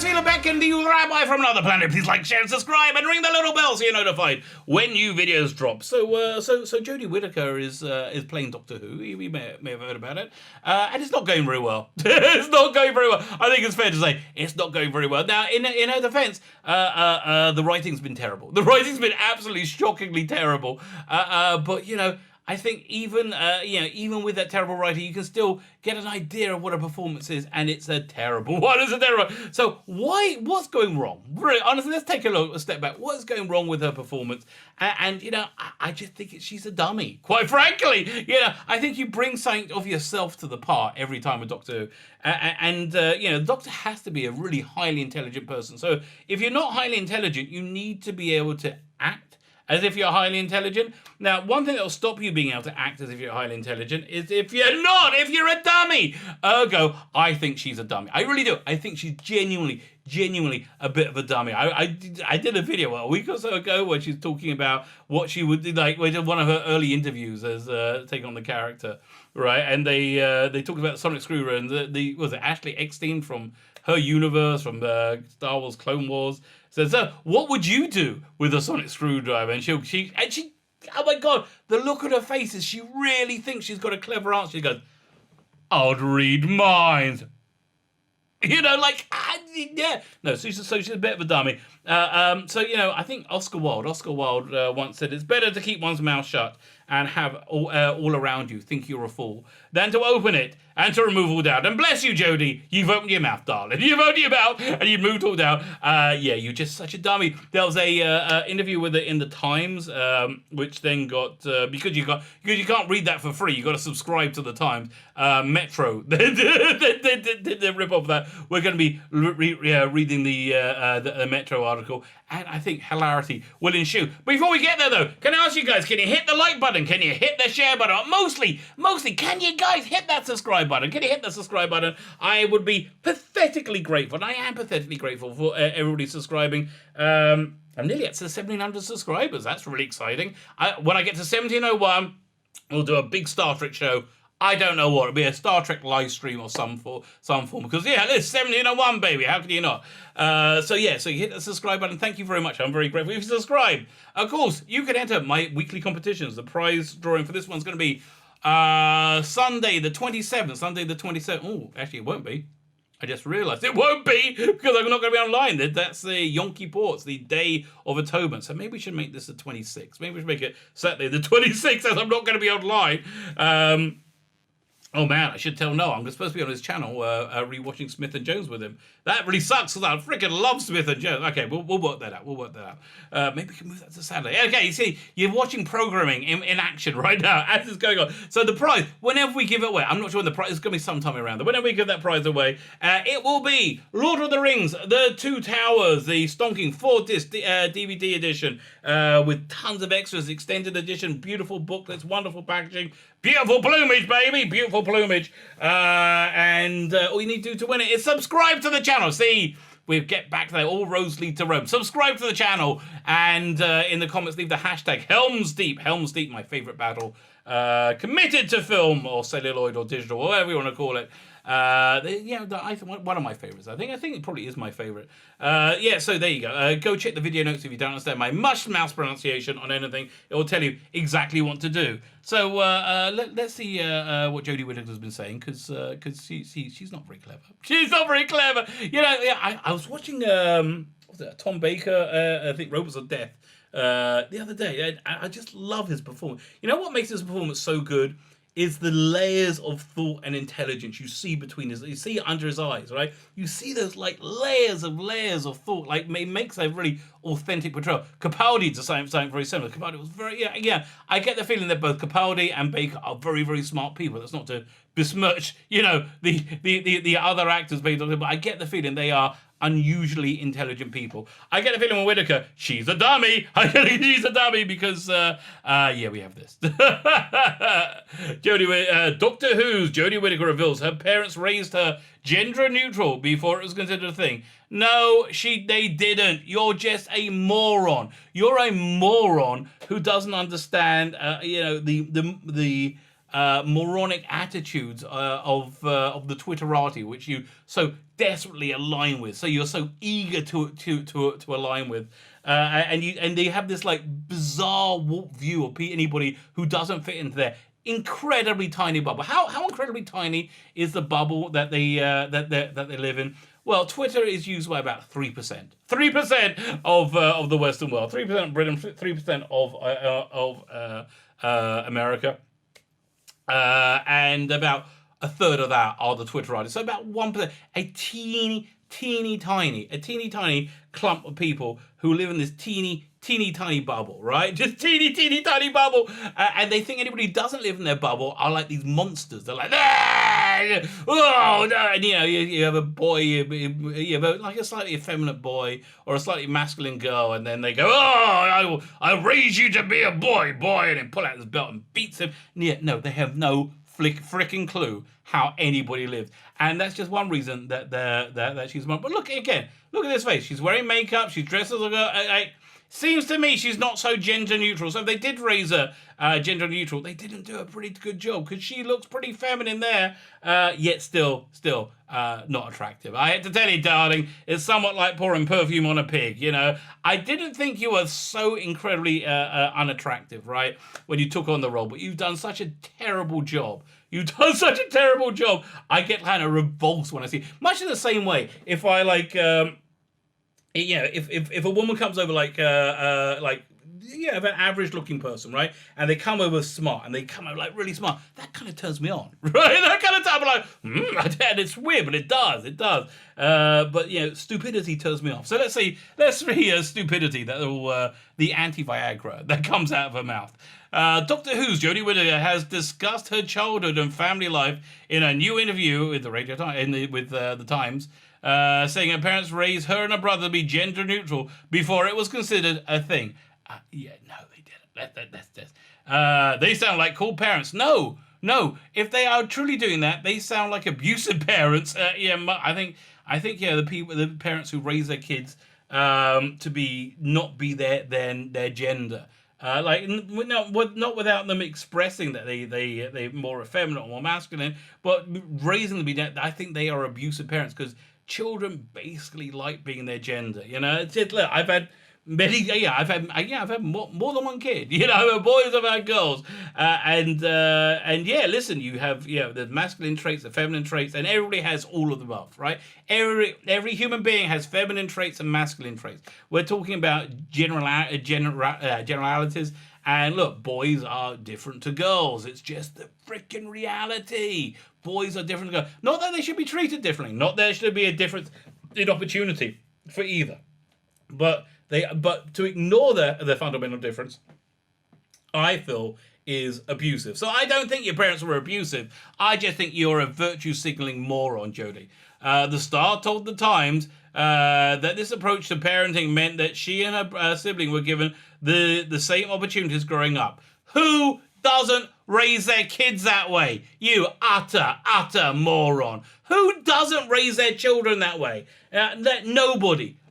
guys feeling back in the Rabbi from another planet? Please like, share, and subscribe, and ring the little bell so you're notified when new videos drop. So Jodie Whittaker is playing Doctor Who. You may have heard about it, and it's not going very well. It's not going very well. I think it's fair to say it's not going very well. Now, in her defence, the writing's been terrible. The writing's been absolutely shockingly terrible. But you know, I think even with that terrible writing, you can still get an idea of what a performance is, and it's a terrible one. It's a terrible. So what's going wrong? Really, honestly, let's take a step back. What's going wrong with her performance? And you know, I just think she's a dummy. Quite frankly, you know, I think you bring something of yourself to the part every time with Doctor Who, and you know, the Doctor has to be a really highly intelligent person. So if you're not highly intelligent, you need to be able to act as if you're highly intelligent. Now, one thing that will stop you being able to act as if you're highly intelligent is if you're a dummy. Ergo, I think she's a dummy. I really do. I think she's genuinely a bit of a dummy. I did a video a week or so ago where she's talking about what she would do, like one of her early interviews as taking on the character, right? And they talked about Sonic Screwdriver and was it Ashley Eckstein from her universe, from Star Wars Clone Wars, says, so what would you do with a sonic screwdriver? And she, oh my God, the look on her face is she really thinks she's got a clever answer. She goes, I'd read minds. You know, like, yeah. No, so she's a bit of a dummy. So, you know, I think Oscar Wilde once said, it's better to keep one's mouth shut and have all around you think you're a fool than to open it and to remove all doubt. And bless you, Jodie, you've opened your mouth, darling. You've opened your mouth and you've moved all doubt. Yeah, you're just such a dummy. There was a interview with her in the Times, which then got because you can't read that for free. You got to subscribe to the Times. Metro, the rip off that. We're going to be reading the Metro article, and I think hilarity will ensue. Before we get there, though, can I ask you guys? Can you hit the like button? Can you hit the share button? Mostly, can you guys hit that subscribe button? Can you hit the subscribe button? I would be pathetically grateful, and I am pathetically grateful for everybody subscribing. I'm nearly at 1,700 subscribers. That's really exciting. When I get to 1,701, we'll do a big Star Trek show. I don't know what. It'll be a Star Trek live stream or some form. Because, yeah, there's 1701, baby. How can you not? So you hit the subscribe button. Thank you very much. I'm very grateful. If you subscribe, of course, you can enter my weekly competitions. The prize drawing for this one's going to be Sunday the 27th. Oh, actually, it won't be. I just realised it won't be because I'm not going to be online. That's the Yonky Ports, the day of atonement. So maybe we should make this the 26th. Maybe we should make it Saturday the 26th as I'm not going to be online. Oh man, I should tell Noah. I'm supposed to be on his channel rewatching Smith and Jones with him. That really sucks because I freaking love Smith and Jones. Okay, we'll work that out. Maybe we can move that to Saturday. Okay, you see, you're watching programming in action right now as it's going on. So the prize, whenever we give it away, I'm not sure when the prize, it's going to be sometime around there. Whenever we give that prize away, it will be Lord of the Rings, The Two Towers, the stonking 4-disc DVD edition with tons of extras, extended edition, beautiful booklets, wonderful packaging, beautiful plumage, baby, beautiful plumage. And all you need to do to win it is subscribe to the channel. See, we get back there. All roads lead to Rome. Subscribe to the channel, and in the comments leave the hashtag Helm's Deep. Helm's Deep, my favourite battle. Committed to film or celluloid or digital, whatever you want to call it. I think one of my favourites. I think it probably is my favourite. So there you go. Go check the video notes if you don't understand my mush mouse pronunciation on anything. It will tell you exactly what to do. So let's see what Jodie Whittaker has been saying, because she's not very clever. She's not very clever. You know, I was watching Tom Baker. I think Robots of Death the other day. I just love his performance. You know what makes his performance so good? Is the layers of thought and intelligence you see between you see under his eyes, right? You see those like layers of thought, like it makes a really authentic portrayal. Capaldi did something very similar. Capaldi was very, I get the feeling that both Capaldi and Baker are very, very smart people. That's not to besmirch, you know, the other actors, but I get the feeling they are unusually intelligent people. I get the feeling with Whittaker, she's a dummy. I get she's a dummy because, we have this. Doctor Who's Jodie Whittaker reveals her parents raised her gender neutral before it was considered a thing. No, they didn't. You're just a moron. You're a moron who doesn't understand, the moronic attitudes of the Twitterati, which you so desperately align with, so you're so eager to align with, and they have this like bizarre warped view of anybody who doesn't fit into their incredibly tiny bubble. How incredibly tiny is the bubble that they live in? Well, Twitter is used by about 3%. 3% of the Western world. 3% of Britain. 3% of America. And about a third of that are the Twitterati. So about 1%. A teeny tiny clump of people who live in this teeny tiny bubble, right? Just teeny tiny bubble, and they think anybody who doesn't live in their bubble are like these monsters. They're like, ah! Oh no! And you have a boy, you have like a slightly effeminate boy or a slightly masculine girl, and then they go, oh, I'll raise you to be a boy, and then pull out his belt and beats him. And yet, no, they have no freaking clue how anybody lives, and that's just one reason that she's mom. But look at this face. She's wearing makeup. She's dressed as a girl. Seems to me she's not so gender neutral. So if they did raise her gender neutral, they didn't do a pretty good job because she looks pretty feminine there, yet still not attractive. I had to tell you, darling, it's somewhat like pouring perfume on a pig. I didn't think you were so incredibly unattractive, right, when you took on the role, but you've done such a terrible job. I get kind of repulsed when I see, much in the same way, if I like. If a woman comes over like an average looking person, right, and they come over smart and they come over like really smart, that kind of turns me on, right? That kind of time, I'm like, and it's weird, but it does. But stupidity turns me off. So let's see stupidity, the anti-Viagra that comes out of her mouth. Doctor Who's Jodie Whittaker has discussed her childhood and family life in a new interview with the Times. Saying her parents raised her and her brother to be gender neutral before it was considered a thing. No, they didn't. That's they sound like cool parents. No. If they are truly doing that, they sound like abusive parents. I think the parents who raise their kids to not be their gender. Not without them expressing that they're more effeminate or more masculine, but raising them to be that. I think they are abusive parents because children basically like being their gender. It's just, look, I've had many. I've had more than one kid. Boys, I've had girls, and listen, you have the masculine traits, the feminine traits, and everybody has all of the above, right? Every human being has feminine traits and masculine traits. We're talking about generalities. And look, boys are different to girls. It's just the freaking reality. Boys are different to girls. Not that they should be treated differently. Not that there should be a difference in opportunity for either. But to ignore their fundamental difference, I feel, is abusive. So I don't think your parents were abusive. I just think you're a virtue signaling moron, Jodie. The Star told the Times that this approach to parenting meant that she and her sibling were given the same opportunities growing up. Who doesn't raise their kids that way? You utter moron. Who doesn't raise their children that way?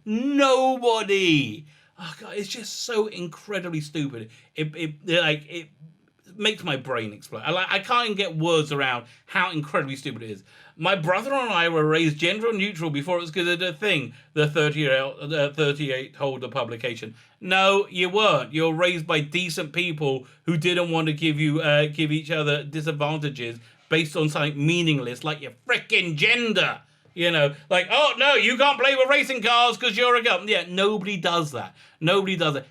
Nobody. Oh God, it's just so incredibly stupid. It makes my brain explode. I can't even get words around how incredibly stupid it is. My brother and I were raised gender neutral before it was considered a thing, the 38 holder publication. No, you weren't. You're raised by decent people who didn't want to give each other disadvantages based on something meaningless like your frickin' gender. Oh no, you can't play with racing cars because you're a girl. Yeah, nobody does that.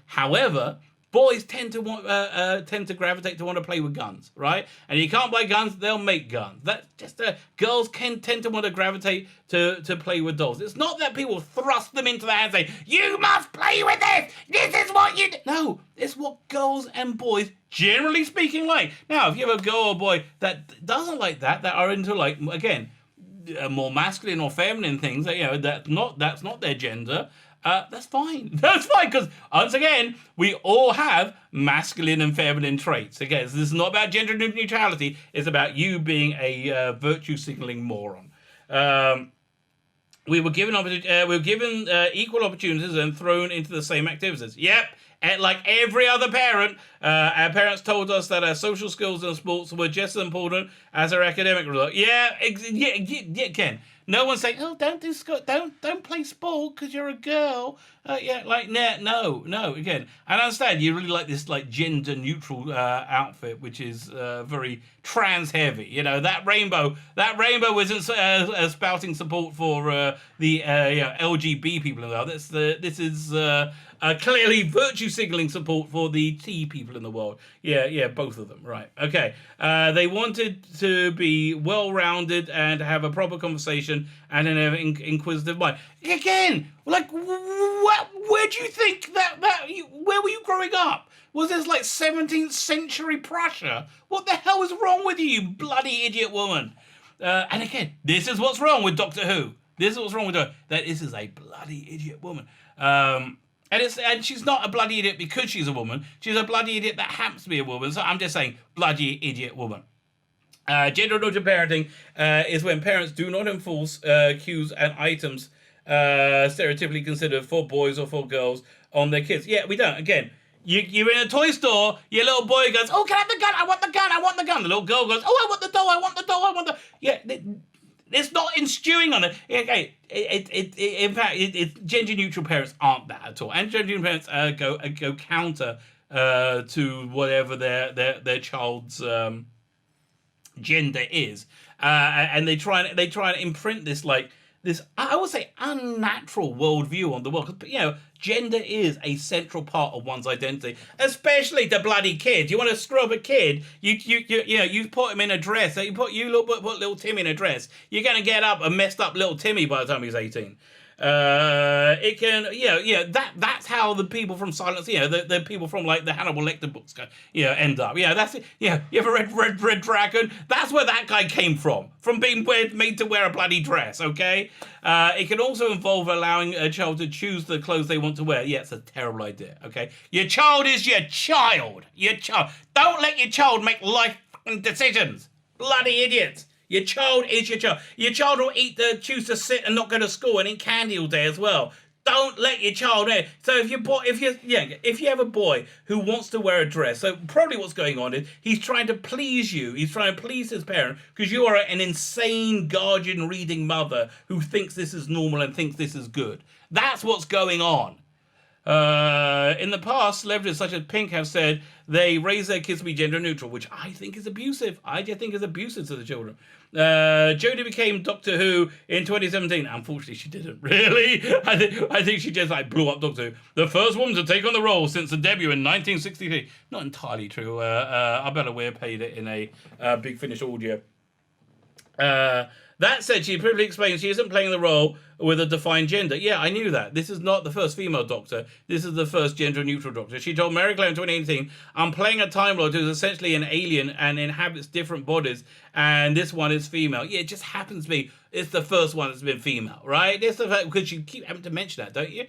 However, boys tend to gravitate to want to play with guns, right? And you can't buy guns; they'll make guns. That's just girls tend to want to gravitate to play with dolls. It's not that people thrust them into the hand and say, "You must play with this. This is what you do." No, it's what girls and boys, generally speaking, like. Now, if you have a girl or boy that doesn't like that are into more masculine or feminine things, that's not their gender. That's fine. That's fine, because once again, we all have masculine and feminine traits. Again, this is not about gender neutrality. It's about you being a virtue signaling moron. We were given equal opportunities and thrown into the same activities. Yep, And like every other parent, our parents told us that our social skills and sports were just as important as our academic result. Yeah, Ken. No one's saying, "Oh, don't do don't play sport because you're a girl." No. Again, I understand you really like this like gender neutral outfit, which is very trans heavy. You know that rainbow wasn't spouting support for the LGBT people in the world. This is clearly virtue signaling support for the T people in the world. Yeah, both of them. Right. Okay. They wanted to be well-rounded and have a proper conversation and an inquisitive mind. Again, like, where do you think where were you growing up? Was this like 17th century Prussia? What the hell is wrong with you bloody idiot woman? And again, this is what's wrong with Doctor Who. This is what's wrong with her. That this is a bloody idiot woman. And she's not a bloody idiot because she's a woman. She's a bloody idiot that happens to be a woman. So I'm just saying, bloody idiot woman. Gender neutral parenting is when parents do not enforce cues and items stereotypically considered for boys or for girls on their kids. Yeah, we don't. Again, you're in a toy store, your little boy goes, "Oh, can I have the gun? I want the gun, I want the gun." The little girl goes, "Oh, I want the doll, I want the doll, I want the..." Yeah, it's not instilling on it. Okay, in fact, gender-neutral parents aren't that at all. And gender-neutral parents go counter to whatever their child's gender is, and they try and imprint this I would say unnatural worldview on the world. But, gender is a central part of one's identity, especially the bloody kid. You want to screw up a kid, you put him in a dress. Put little Timmy in a dress. You're gonna get up a messed up little Timmy by the time he's 18. That's how the people from Silence, the people from like the Hannibal Lecter books end up. That's it. You ever read Red Dragon? That's where that guy came from being made to wear a bloody dress, okay? It can also involve allowing a child to choose the clothes they want to wear. Yeah, it's a terrible idea, okay? Your child is your child. Don't let your child make life decisions. Bloody idiots. Your child is your child. Your child will choose to sit and not go to school and eat candy all day as well. Don't let your child in. So if you have a boy who wants to wear a dress, so probably what's going on is he's trying to please you. He's trying to please his parent because you are an insane guardian reading mother who thinks this is normal and thinks this is good. That's what's going on. In the past, celebrities such as Pink have said they raise their kids to be gender neutral, which I think is abusive. I just think is abusive to the children. Jodie became Doctor Who in 2017. Unfortunately, she didn't. Really? I think she just blew up Doctor Who. The first woman to take on the role since the debut in 1963. Not entirely true. Abella Weir paid it in a Big Finish audio. That said, she previously explained she isn't playing the role with a defined gender. Yeah, I knew that. This is not the first female Doctor. This is the first gender-neutral Doctor. She told Mary Claire in 2018, "I'm playing a Time Lord who's essentially an alien and inhabits different bodies, and this one is female." Yeah, it just happens to be it's the first one that's been female, right? It's the fact, because you keep having to mention that, don't you?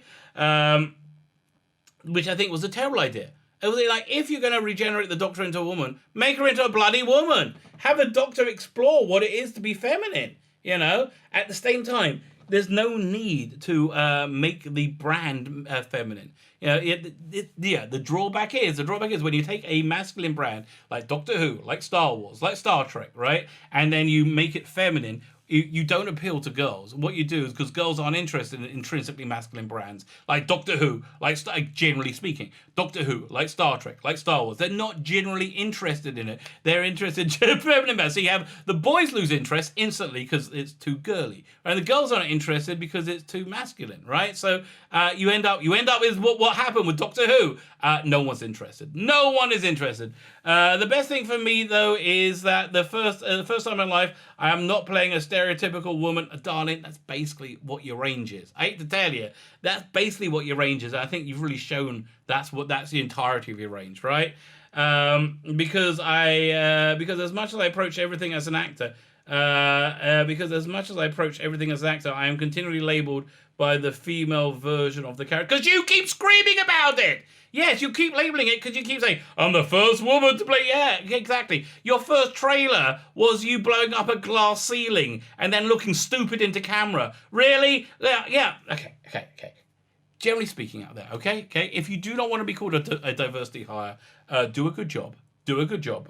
Which I think was a terrible idea. It was like, if you're going to regenerate the Doctor into a woman, make her into a bloody woman. Have the Doctor explore what it is to be feminine, At the same time, there's no need to make the brand feminine. The drawback is when you take a masculine brand like Doctor Who, like Star Wars, like Star Trek, right? And then you make it feminine. You don't appeal to girls. What you do is, because girls aren't interested in intrinsically masculine brands, like Doctor Who, generally speaking, Doctor Who, like Star Trek, like Star Wars, they're not generally interested in it. They're interested in feminine brands. So you have the boys lose interest instantly because it's too girly, and the girls aren't interested because it's too masculine, right? So you end up with what happened with Doctor Who. No one's interested. No one is interested. The best thing for me, though, is that the first time in my life, I am not playing a stereotypical woman. Darling, that's basically what your range is. I hate to tell you, that's basically what your range is. I think you've really shown that's the entirety of your range, right? Because as much as I approach everything as an actor, I am continually labelled by the female version of the character. Because you keep screaming about it! Yes, you keep labeling it because you keep saying, "I'm the first woman to play..." Yeah, exactly. Your first trailer was you blowing up a glass ceiling and then looking stupid into camera. Really? Yeah. Okay. generally speaking out there, okay? If you do not want to be called a diversity hire, do a good job. Do a good job.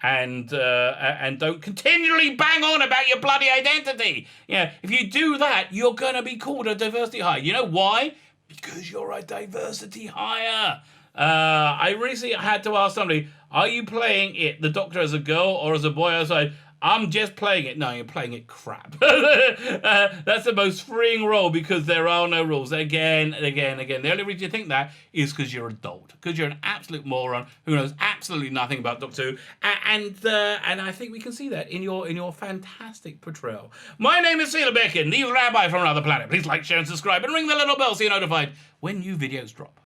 And don't continually bang on about your bloody identity. Yeah, if you do that, you're going to be called a diversity hire. You know why? Because you're a diversity hire. I recently had to ask somebody, are you playing the Doctor as a girl or as a boy? I was like, I'm just playing it. No, you're playing it crap. That's the most freeing role because there are no rules. Again. The only reason you think that is because you're a dolt. Because you're an absolute moron who knows absolutely nothing about Doctor Who. And I think we can see that in your fantastic portrayal. My name is Sheila Becken, the Rabbi from another planet. Please like, share, and subscribe, and ring the little bell so you're notified when new videos drop.